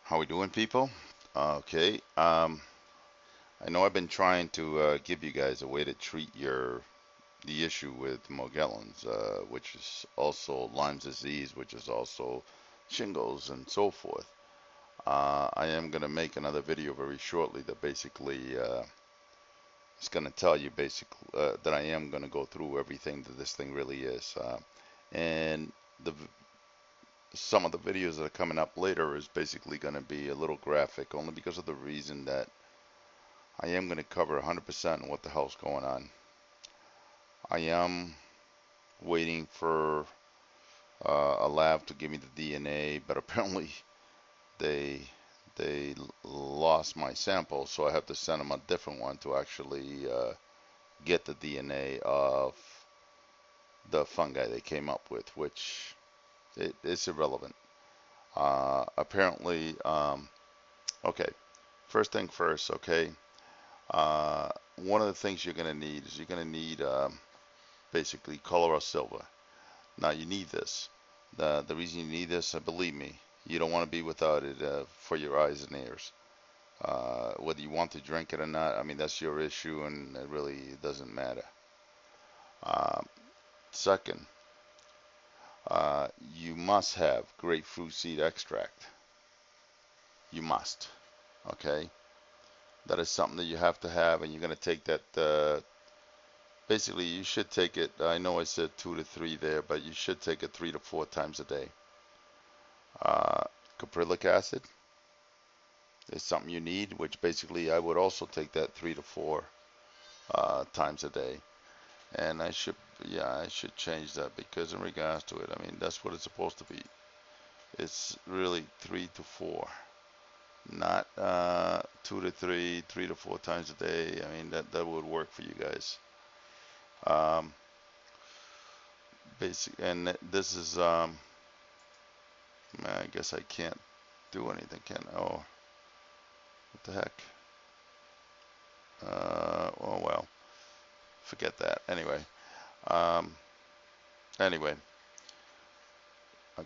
How we doing, people? Okay. I know I've been trying to give you guys a way to treat the issue with Morgellons, which is also Lyme disease, which is also shingles and so forth. I am going to make another video very shortly that basically is going to tell you that I am going to go through everything that this thing really is. And the some of the videos that are coming up later is basically going to be a little graphic, only because of the reason that I am going to cover 100% on what the hell's going on. I am waiting for a lab to give me the DNA, but apparently they they lost my sample, so I have to send them a different one to actually get the DNA of the fungi they came up with, which is irrelevant. Apparently, okay. First thing first, okay. One of the things you're going to need is you're going to need basically Colorado silver. Now you need this. The reason you need this, believe me, you don't want to be without it for your eyes and ears. Whether you want to drink it or not, I mean that's your issue, and it really doesn't matter. Uh, Second, you must have grapefruit seed extract. You must. Okay, that is something that you have to have, and you're going to take that. Basically, you should take it. I know I said 2 to 3 there, but you should take it 3 to 4 times a day. Uh, Caprylic acid is something you need, which basically I would also take that 3 to 4 times a day. And I should change that because in regards to it, I mean, that's what it's supposed to be. It's really 3 to 4, not 2 to 3, 3 to 4 times a day. I mean, that would work for you guys. Um, and this is, I guess I can't do anything, can I? Oh, what the heck? Oh well, forget that. Um, anyway,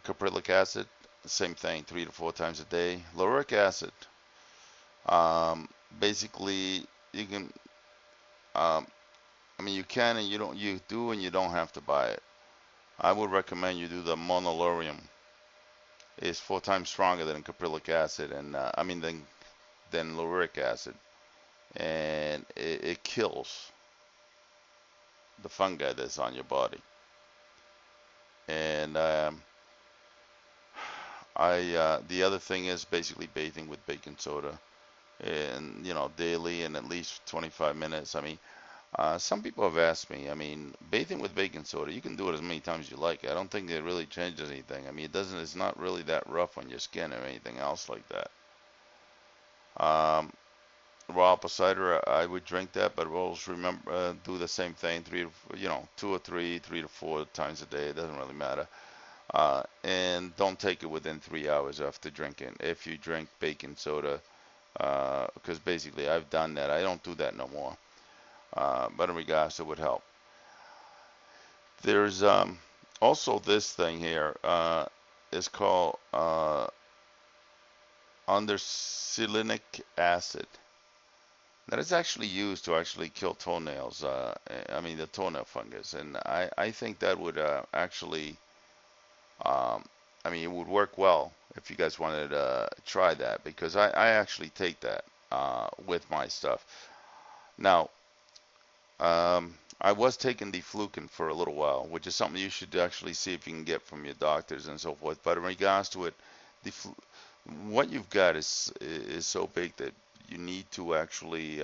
caprylic acid, same thing, 3 to 4 times a day. Lauric acid, um, basically you can, um, I mean you can and you do and you don't have to buy it. I would recommend you do the Monolaurin. It's 4 times stronger than caprylic acid, and I mean than lauric acid, and it kills the fungi that's on your body. And the other thing is basically bathing with baking soda, and daily and at least 25 minutes. I mean, some people have asked me. I mean, bathing with baking soda, you can do it as many times as you like. I don't think it really changes anything. I mean, it doesn't. It's not really that rough on your skin or anything else like that. Um, Raw apple cider, I would drink that, but always remember do the same thing, 2 or 3, 3 to 4 times a day. It doesn't really matter. And don't take it within 3 hours after drinking. If you drink baking soda, because basically I've done that. I don't do that no more. But in regards, it would help. There's also this thing here. It's called Undecylenic Acid. That is actually used to actually kill toenails. I mean the toenail fungus, and I think that would actually, um, I mean it would work well if you guys wanted to try that because I actually take that with my stuff. Now, I was taking deflucan for a little while, which is something you should actually see if you can get from your doctors and so forth. But in regards to it, deflu what you've got is so big that you need to actually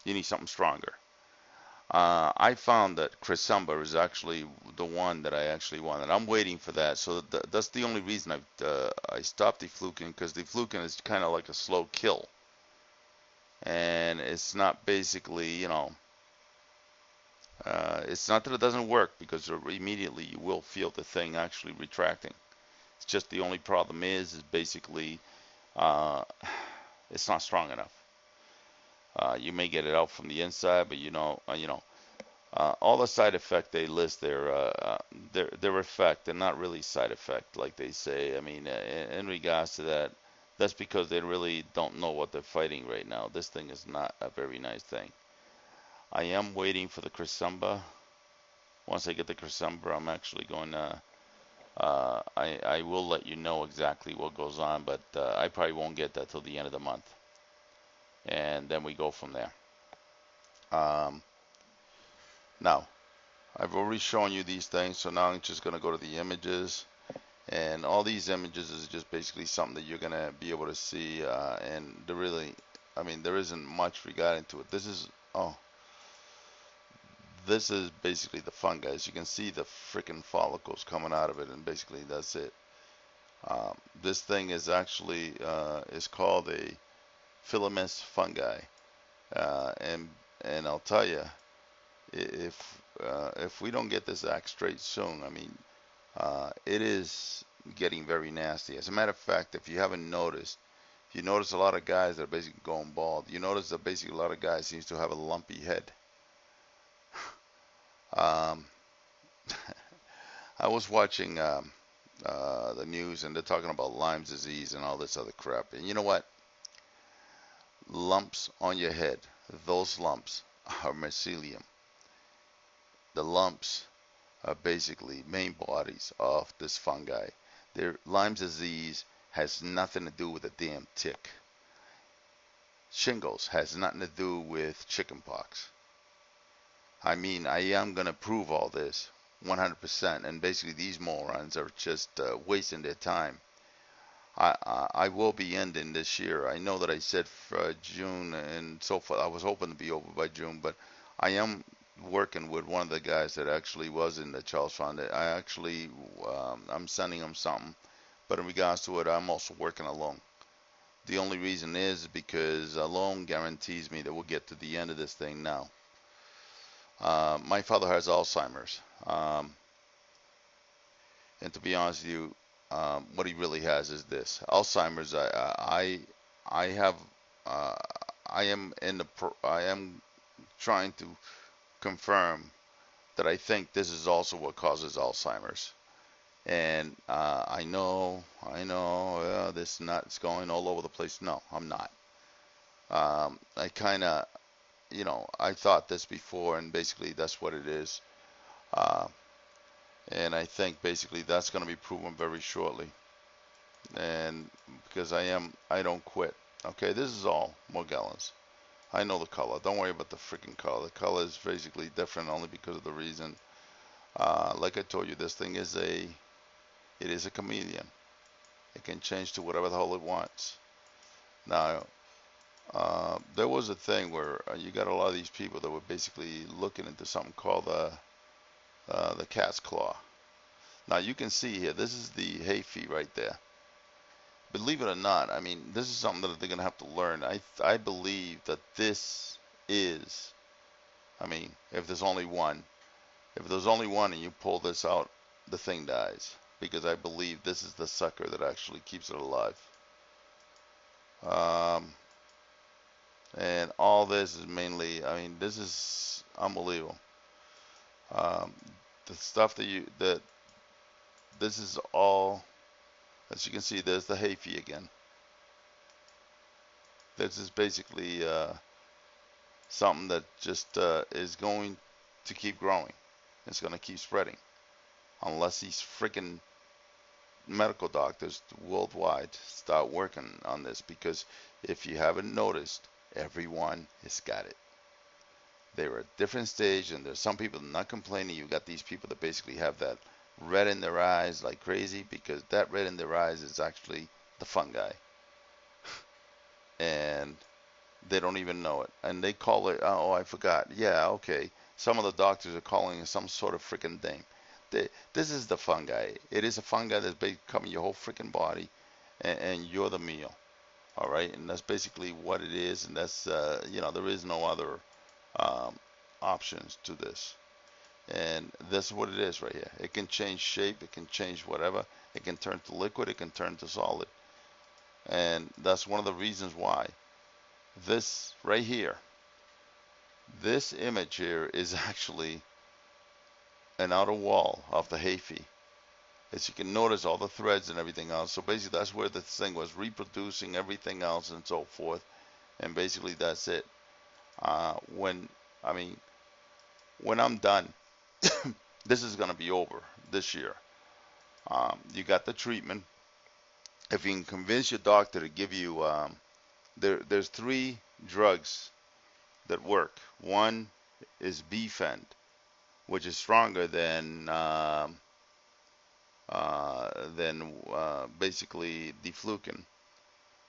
you need something stronger. I found that Crescemba is actually the one that I actually wanted. I'm waiting for that, so that's the only reason I stopped deflucan because deflucan is kind of like a slow kill, and it's not basically it's not that it doesn't work because immediately you will feel the thing actually retracting. It's just the only problem is basically uh, it's not strong enough. You may get it out from the inside, but all the side effect they list there, their effect, they're not really side effect like they say. I mean, in regards to that, That's because they really don't know what they're fighting right now. This thing is not a very nice thing. I am waiting for the Crescemba. Once I get the Crescemba, I'm actually going to, I will let you know exactly what goes on, but I probably won't get that till the end of the month. And then we go from there. Um, Now, I've already shown you these things, so now I'm just going to go to the images. And all these images is just basically something that you're going to be able to see. And there really, I mean, there isn't much regarding to it. This is, oh, this is basically the fungi. As you can see, the freaking follicles coming out of it, and basically that's it. This thing is actually is called a filamentous fungi, and I'll tell you, if we don't get this act straight soon, I mean, it is getting very nasty. As a matter of fact, if you haven't noticed, you notice a lot of guys that are basically going bald. You notice that basically a lot of guys seems to have a lumpy head. Um, I was watching the news, and they're talking about Lyme disease and all this other crap. And you know what? Lumps on your head, those lumps are mycelium. The lumps are basically main bodies of this fungi. Lyme disease has nothing to do with a damn tick. Shingles has nothing to do with chickenpox. I mean, I am going to prove all this 100%, and basically these morons are just wasting their time. I will be ending this year. I know that I said for June and so forth. I was hoping to be over by June, but I am working with one of the guys that actually was in the Charles Fund. I actually, I'm sending him something, but in regards to it, I'm also working alone. The only reason is because alone guarantees me that we'll get to the end of this thing now. My father has Alzheimer's, and to be honest with you, what he really has is this Alzheimer's. I have, I am I am trying to confirm that I think this is also what causes Alzheimer's. And I know, this nut's going all over the place. No, I'm not. I kind of, I thought this before, and basically that's what it is. Uh, and I think basically that's going to be proven very shortly. And because I don't quit. Okay, this is all Morgellons. I know the color. Don't worry about the freaking color. The color is basically different only because of the reason. Like I told you, this thing is it is a chameleon. It can change to whatever the hell it wants. Now, there was a thing where you got a lot of these people that were basically looking into something called the cat's claw. Now you can see here, this is the hay feet right there. Believe it or not, I mean, this is something that they're going to have to learn. I believe that this is, I mean, if there's only one and you pull this out, the thing dies. Because I believe this is the sucker that actually keeps it alive. And all this is mainly, I mean, this is unbelievable. The stuff that this is all, as you can see, there's the hayfee again. This is basically something that just is going to keep growing. It's going to keep spreading. Unless these freaking medical doctors worldwide start working on this. Because if you haven't noticed, everyone has got it. They're at different stage, and there's some people not complaining. You got these people that basically have that red in their eyes like crazy, because that red in their eyes is actually the fungi. And they don't even know it. And they call it, oh, I forgot. Yeah, okay. Some of the doctors are calling it some sort of freaking thing. This is the fungi. It is a fungi that's becoming your whole freaking body, and you're the meal. All right, and that's basically what it is. And that's, there is no other options to this. And that's what it is right here. It can change shape. It can change whatever. It can turn to liquid. It can turn to solid. And that's one of the reasons why this right here, this image here is actually an outer wall of the hayfee. As you can notice, all the threads and everything else. So basically, that's where the thing was reproducing everything else and so forth. And basically, that's it. When I mean, when I'm done, this is gonna be over this year. You got the treatment. If you can convince your doctor to give you, there's three drugs that work. One is Bfend, which is stronger than basically Deflucan.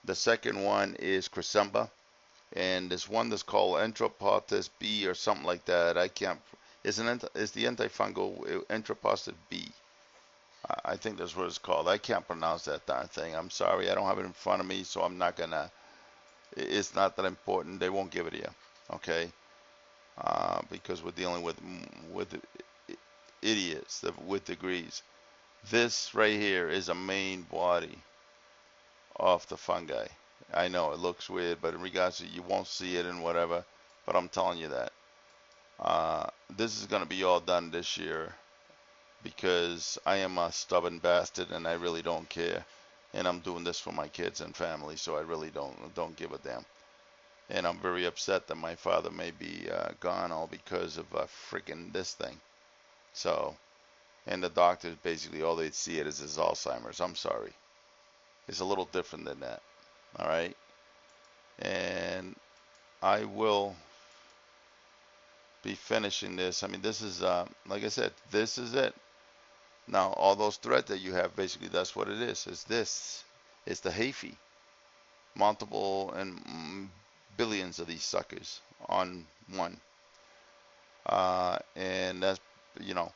The second one is Cresemba, and there's one that's called Enteropatus B or something like that. I can't. It's the antifungal Enteropatus B. I think that's what it's called. I can't pronounce that darn thing. I'm sorry. I don't have it in front of me, so I'm not gonna. It's not that important. They won't give it to you, okay? Because we're dealing with idiots with degrees. This right here is a main body of the fungi. I know it looks weird, but in regards to you won't see it and whatever, but I'm telling you that. This is going to be all done this year because I am a stubborn bastard and I really don't care. And I'm doing this for my kids and family, so I really don't give a damn. And I'm very upset that my father may be gone all because of freaking this thing. So, and the doctors basically all they see it is his Alzheimer's. I'm sorry. It's a little different than that. All right. And I will be finishing this. I mean, this is, like I said, this is it. Now, all those threads that you have, basically, that's what it is. It's this. It's the Hafey. Multiple and billions of these suckers on one. And that's, you know,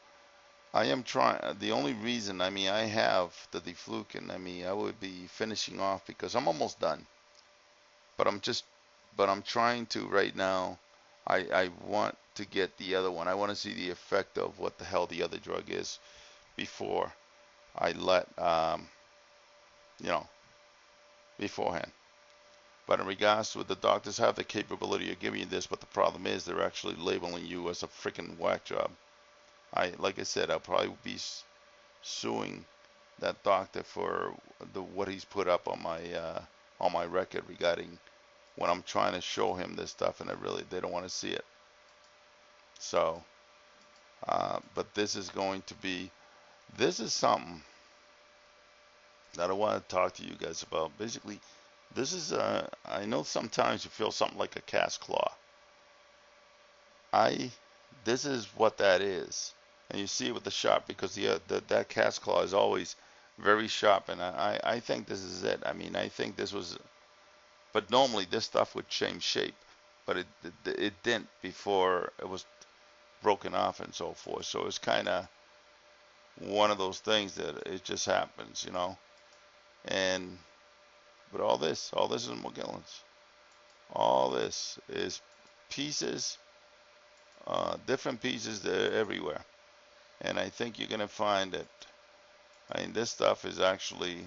I am trying. The only reason, I mean, I have the Deflucan. I mean, I would be finishing off because I'm almost done. But I'm trying to right now. I want to get the other one. I want to see the effect of what the hell the other drug is before I let, you know, beforehand. But in regards to the doctors have the capability of giving you this, but the problem is they're actually labeling you as a freaking whack job. Like I said, I'll probably be suing that doctor for what he's put up on my record regarding when I'm trying to show him this stuff, and they don't want to see it. So, but this is something that I want to talk to you guys about. Basically, this is I know sometimes you feel something like a cat's claw. This is what that is, and you see it with the sharp because that cat's claw is always very sharp, and I think this is it. I mean, I think this was, but normally this stuff would change shape, but it didn't before it was broken off and so forth. So it's kind of one of those things that it just happens, you know. And but all this is Morgellons. All this is pieces, different pieces. They're everywhere, and I think you're gonna find that. I mean, this stuff is actually.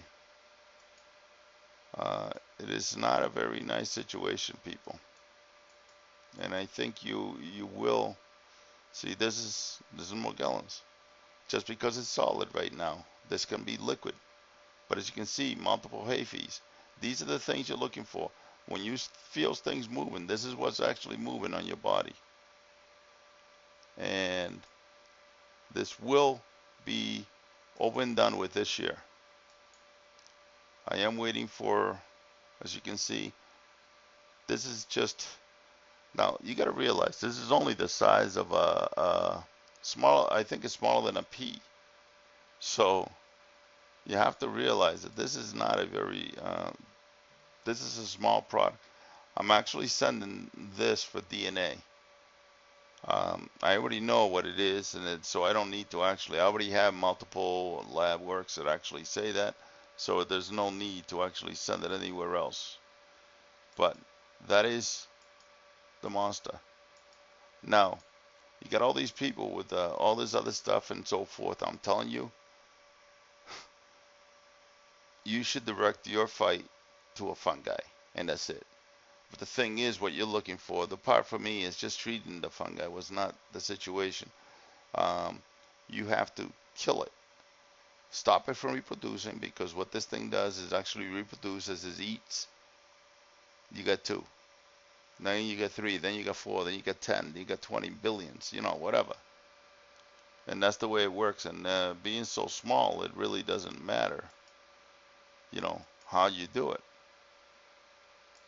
It is not a very nice situation, people. And I think you will see. This is Morgellons. Just because it's solid right now, this can be liquid. But as you can see, multiple Hafeys. These are the things you're looking for. When you feel things moving, this is what's actually moving on your body. And this will be over and done with this year. I am waiting for, as you can see, this is just, now you got to realize this is only the size of a small, I think it's smaller than a pea. So you have to realize that this is not a very, this is a small product. I'm actually sending this for DNA. I already know what it is, and so I don't need to actually, I already have multiple lab works that actually say that, so there's no need to actually send it anywhere else. But that is the monster. Now, you got all these people with all this other stuff and so forth. I'm telling you, you should direct your fight to a fungi, and that's it. But the thing is, what you're looking for, the part for me is just treating the fungi was not the situation. You have to kill it. Stop it from reproducing, because what this thing does is actually reproduces, it eats. You got 2. Now you got 3, then you got 4, then you got 10, then you got 20 billions, whatever. And that's the way it works. And being so small, it really doesn't matter, how you do it.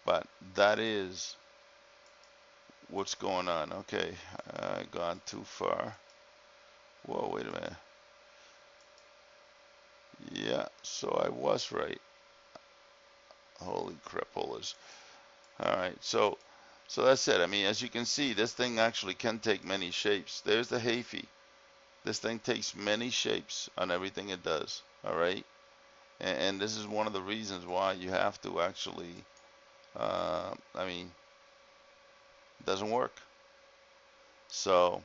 But that is what's going on. Okay, I gone too far. Whoa, wait a minute. Yeah, so I was right. Holy crapolas. Alright, so that's it. I mean, as you can see, this thing actually can take many shapes. There's the Hafey. This thing takes many shapes on everything it does. Alright? And this is one of the reasons why you have to actually, I mean, it doesn't work. So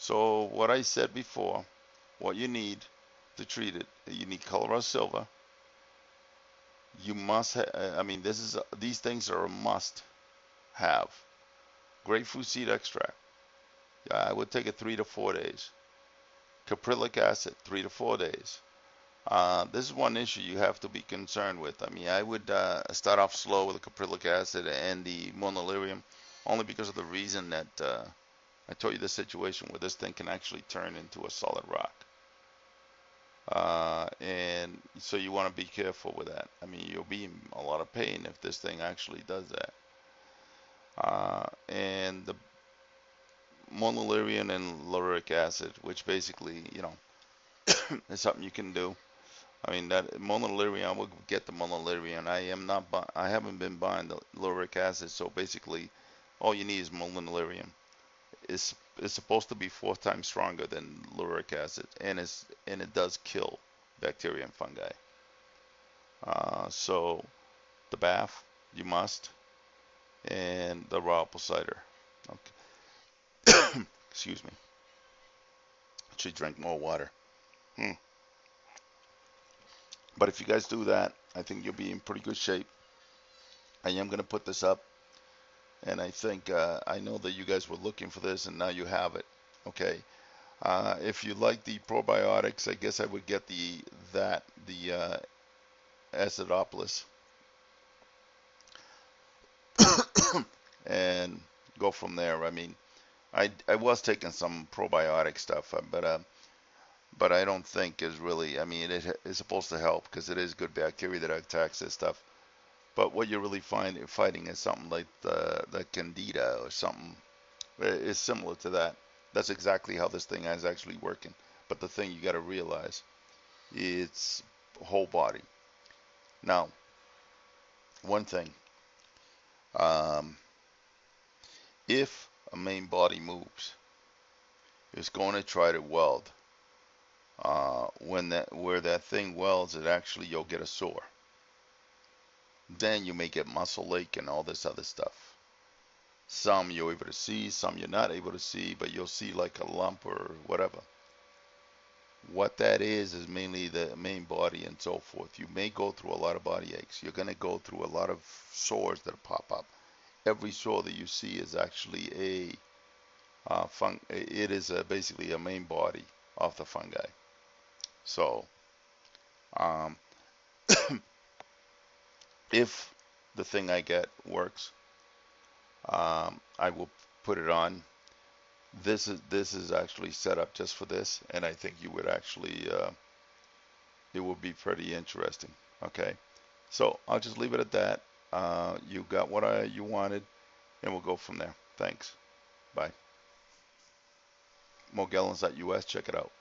what I said before, what you need to treat it, you need Colorado silver. You must I mean, these things are a must have. Grapefruit seed extract, I would take it 3 to 4 days. Caprylic acid, 3 to 4 days. This is one issue you have to be concerned with. I mean, I would start off slow with the caprylic acid and the Monolaurin, only because of the reason that I told you the situation where this thing can actually turn into a solid rock. And so you want to be careful with that. I mean, you'll be in a lot of pain if this thing actually does that. And the Monolaurin and Lauric acid, which basically, is something you can do. I mean, that Monolaurin, I will get the Monolaurin. I haven't been buying the Lauric acid, so basically, all you need is Monolaurin. It's supposed to be 4 times stronger than Lauric acid, and it does kill bacteria and fungi. So the bath, you must, and the raw apple cider. Okay. Excuse me. I should drink more water. But if you guys do that, I think you'll be in pretty good shape. I am going to put this up, and I think I know that you guys were looking for this, and now you have it. Okay. If you like the probiotics, I guess I would get the Acidophilus and go from there. I mean, I was taking some probiotic stuff, but I don't think is really. I mean, it is supposed to help because it is good bacteria that attacks this stuff. But what you're really fighting is something like the Candida or something. It's similar to that. That's exactly how this thing is actually working. But the thing you got to realize, it's whole body. Now, one thing, if a main body moves, it's going to try to weld. Where that thing welds, you'll get a sore. Then you may get muscle ache and all this other stuff. Some you're able to see, some you're not able to see, but you'll see like a lump or whatever. What that is mainly the main body and so forth. You may go through a lot of body aches. You're going to go through a lot of sores that pop up. Every sore that you see is actually it is basically a main body of the fungi. So, if the thing I get works, I will put it on. This is actually set up just for this, and I think you would actually it would be pretty interesting. Okay, so I'll just leave it at that. You got what you wanted, and we'll go from there. Thanks. Bye. Morgellons.us. Check it out.